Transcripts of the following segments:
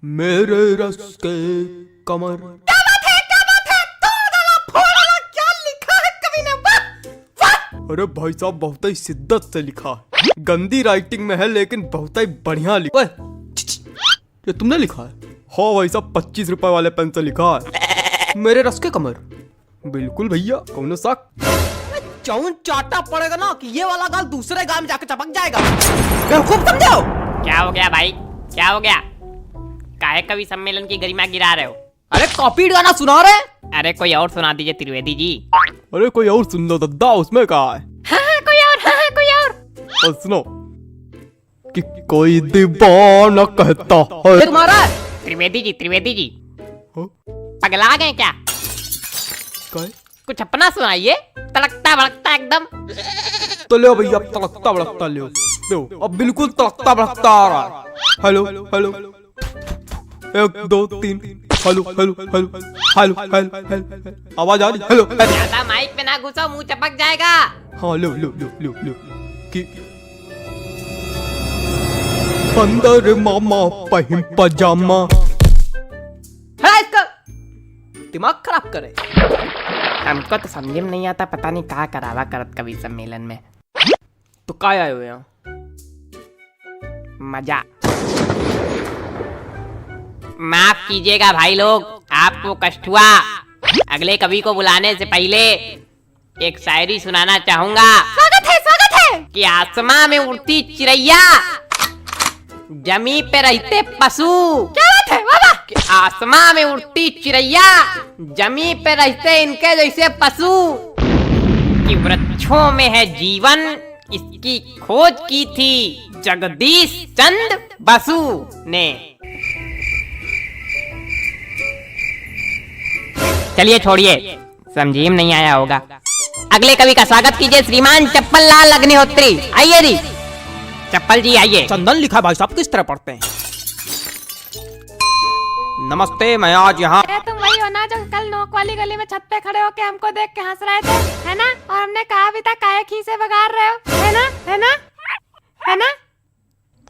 मेरे रस के कमर। क्या बात है, क्या बात है, तोड़ डाला, फोड़ डाला, क्या लिखा है कवि ने, वाह वाह। अरे भाई साहब बहुत ही शिद्दत से लिखा है, गंदी राइटिंग में है लेकिन बहुत ही बढ़िया लिखा है। ये तुमने लिखा है? हाँ भाई साहब 25 रुपए वाले पेन से लिखा है, मेरे रस के कमर। बिल्कुल भैया, कौन सा चौन चाटा पड़ेगा ना कि ये वाला गाल दूसरे गाल में जाके चपक जाएगा। बेवकूफ समझो। क्या हो गया भाई, क्या हो गया? काहे कवि सम्मेलन की गरिमा गिरा रहे हो? अरे कॉपी गाना सुना रहे। अरे कोई और सुना दीजिए त्रिवेदी जी। अरे कोई और सुन लो दद्दा, उसमें कहा है? हाँ, कोई और, हाँ, कोई और। और सुनो कि कोई दीवाना कहता है। तुम्हारा त्रिवेदी जी हाँ? पगला गए क्या? काय? कुछ अपना सुनाइए, तड़कता भड़कता एकदम। तो ले भैया, तड़कता भड़कता ले दो, अब बिल्कुल तड़कता भड़कता आ रहा है। Hello hello, 1 2 3, hello hello hello hello hello, आवाज आ रही? हेलो। ज्यादा माइक पे ना घुसो, मुंह चपक जाएगा। हाँ लो लो लो लो लो कि अंदर मामा पहिम पजामा। है इसका दिमाग खराब करे। हमको तो समझ में नहीं आता, पता नहीं कहाँ करावा करत कवि सम्मेलन में। तो काय आए हुए यहाँ? मजा। माफ कीजिएगा भाई लोग, आपको कष्ट हुआ। अगले कवि को बुलाने से पहले एक शायरी सुनाना चाहूंगा। स्वागत है कि आसमां में उड़ती चिड़ैया, जमी पे रहते पशु। क्या बात है बाबा। कि आसमां में उड़ती चिड़ैया, जमी पे रहते इनके जैसे पशु। कि वृक्षों में है जीवन, इसकी खोज की थी जगदीश चंद्र बसु ने। चलिए छोड़िए, समझी में नहीं आया होगा। अगले कवि का स्वागत कीजिए श्रीमान चप्पल लाल अग्निहोत्री। आइए जी चप्पल जी, आइए। चंदन लिखा भाई साहब किस तरह पढ़ते हैं? नमस्ते, मैं आज यहाँ। तुम वही हो ना जो कल नोक वाली गली में छत पे खड़े होके हमको देख के हंस रहे थे, है ना? और हमने कहा भी था काहे खीसे बगाड़ रहे हो, है ना, है ना, है ना?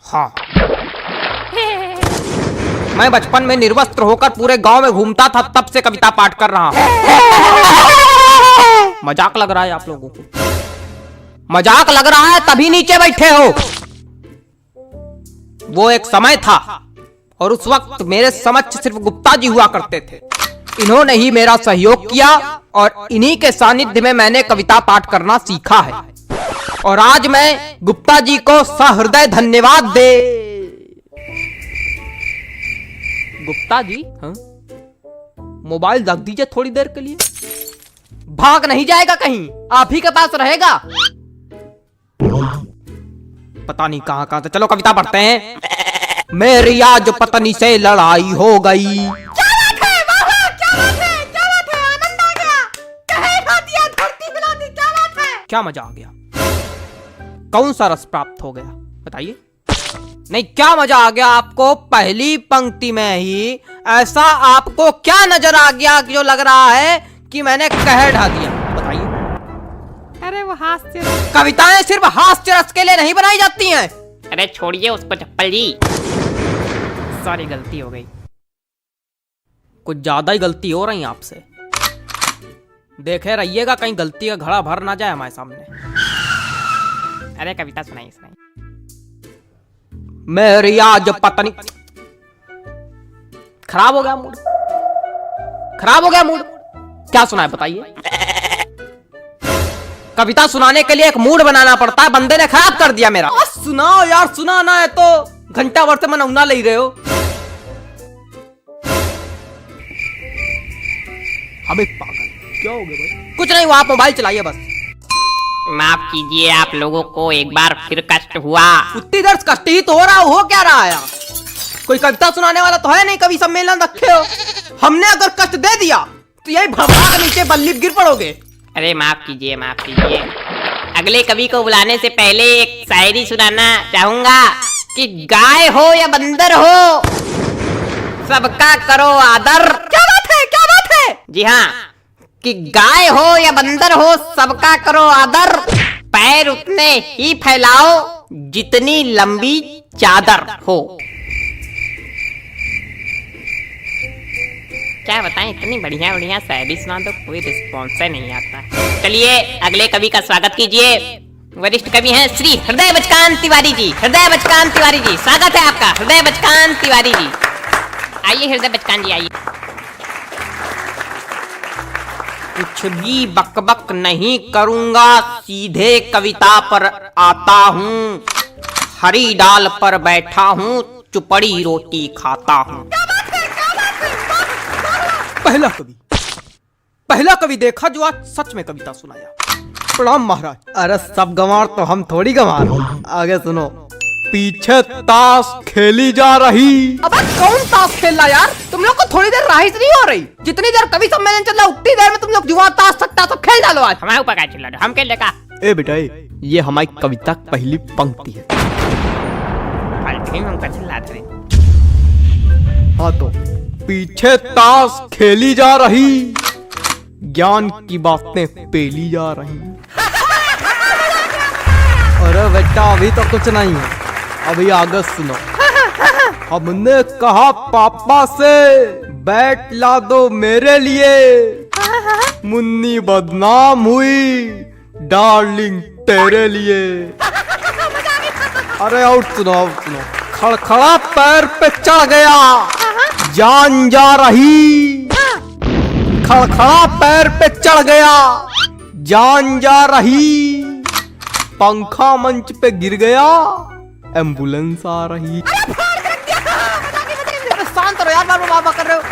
हाँ, मैं बचपन में निर्वस्त्र होकर पूरे गांव में घूमता था, तब से कविता पाठ कर रहा हूँ। मजाक लग रहा है आप लोगों को? मजाक लग रहा है तभी नीचे बैठे हो। वो एक समय था और उस वक्त मेरे समक्ष सिर्फ गुप्ता जी हुआ करते थे। इन्होंने ही मेरा सहयोग किया और इन्हीं के सानिध्य में मैंने कविता पाठ करना सीखा है। और आज मैं गुप्ता जी को सहृदय धन्यवाद दे। गुप्ता जी, हाँ? मोबाइल रख दीजिए थोड़ी देर के लिए। भाग नहीं जाएगा कहीं, आप ही के पास रहेगा। पता नहीं कहां कहां से। चलो कविता पढ़ते हैं। मेरी आज पत्नी से लड़ाई हो गई। क्या बात है वाह, क्या बात है, क्या बात है, आनंद आ गया। कहे खा दिया, धरती हिला दी, क्या बात है। क्या मजा आ गया? कौन सा रस प्राप्त हो गया बताइए? नहीं, क्या मजा आ गया आपको? पहली पंक्ति में ही ऐसा आपको क्या नजर आ गया जो लग रहा है कि मैंने कह ढा दिया? बताइए। अरे वो हास्य। कविताएं सिर्फ हास्य रस के लिए नहीं बनाई जाती हैं। अरे छोड़िए उसको चप्पल जी, सॉरी गलती हो गई। कुछ ज्यादा ही गलती हो रही है आपसे। देखे रहिएगा कहीं गलती का घड़ा भर ना जाए हमारे सामने। अरे कविता सुनाइए सुनाइए। मेरी आज पत्नी। खराब हो गया मूड, खराब हो गया मूड। क्या सुना है बताइए? कविता सुनाने के लिए एक मूड बनाना पड़ता है, बंदे ने खराब कर दिया मेरा। सुनाओ यार, सुनाना है तो घंटा भर से मनौना ले रहे हो। अबे पागल, क्या हो गया भाई? कुछ नहीं हुआ, आप मोबाइल चलाइए बस। माफ कीजिए, आप लोगों को एक बार फिर कष्ट हुआ। उतनी देर से कष्ट ही तो हो रहा, हो क्या रहा है? कोई कविता सुनाने वाला तो है नहीं, कवि सम्मेलन रखे हो। हमने अगर कष्ट दे दिया तो यही भड़का नीचे बल्ली गिर पड़ोगे। अरे माफ कीजिए, माफ कीजिए। अगले कवि को बुलाने से पहले एक शायरी सुनाना चाहूंगा। कि गाय हो या बंदर हो, सबका करो आदर। क्या बात है, क्या बात है? जी हाँ, कि गाय हो या बंदर हो, सबका करो आदर। पैर उतने ही फैलाओ जितनी लंबी चादर हो। क्या बताएं, इतनी बढ़िया बढ़िया शायरी सुना दो, कोई रिस्पॉन्स नहीं आता। चलिए अगले कवि का स्वागत कीजिए। वरिष्ठ कवि हैं श्री हृदय बचकान तिवारी जी। हृदय बचकान तिवारी जी, स्वागत है आपका। हृदय बचकान तिवारी जी, आइए हृदय बचकान जी आइए। कुछ भी बकबक नहीं करूंगा, सीधे कविता पर आता हूँ। हरी डाल पर बैठा हूँ, चुपड़ी रोटी खाता हूँ। पहला कवि देखा जो आज सच में कविता सुनाया। प्रणाम महाराज। अरे सब गंवार तो हम थोड़ी गंवार। आगे सुनो। पीछे ताश खेली जा रही। अब कौन ताश खेल रहा यार? तुम लोग को थोड़ी देर राहत नहीं हो रही? जितनी देर कवि सम्मेलन चल रहा उतनी देर में तुम लोग जुआ ताश सट्टा सब खेल डालो आज। हमारे ऊपर क्या चिल्ला रहे हो? हम खेल लेगा। ए बेटा ये हमारी कविता की पहली पंक्ति है। हम चिल्लाते रहे। हाँ तो पीछे ताश खेली जा रही, ज्ञान की बातें पेली जा रही। अरे बेटा अभी तो कुछ नहीं है, अभी आगे सुनो। हमने कहा पापा से बैट ला दो मेरे लिए, मुन्नी बदनाम हुई डार्लिंग तेरे लिए। अरे और सुनो। खड़खड़ा पैर पे चढ़ गया, जान जा रही। खड़खड़ा पैर पे चढ़ गया, जान जा रही। पंखा मंच पे गिर गया, एम्बुलेंस आ रही। शांत रहो यार, बाबा कर रहे हो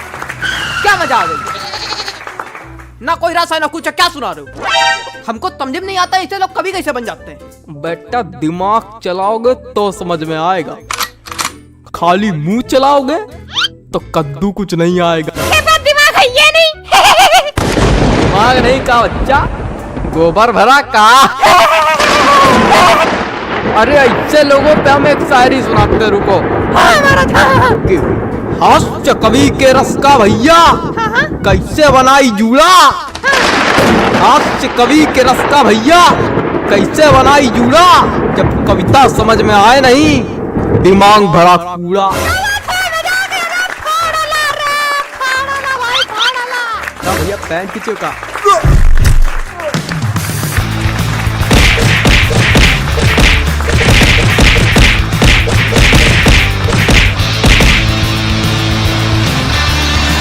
क्या? मजा आ गई ना, कोई रस है ना कुछ। क्या सुना रहे हो? हमको समझ में नहीं आता इसे लोग कभी कैसे बन जाते हैं। बेटा दिमाग चलाओगे तो समझ में आएगा, खाली मुंह चलाओगे तो कद्दू कुछ नहीं आएगा। दिमाग है ये नहीं। दिमाग नहीं का बच्चा, गोबर भरा का। अरे ऐसे लोगों पे हम एक शायरी सुनाते, रुको। हास्य कवि के रस का भैया, कैसे बनाई जूड़ा। हास्य कवि के रस का भैया, कैसे बनाई जूड़ा। जब कविता समझ में आए नहीं, दिमाग भरा कूड़ा। भैया पैन खींचो का।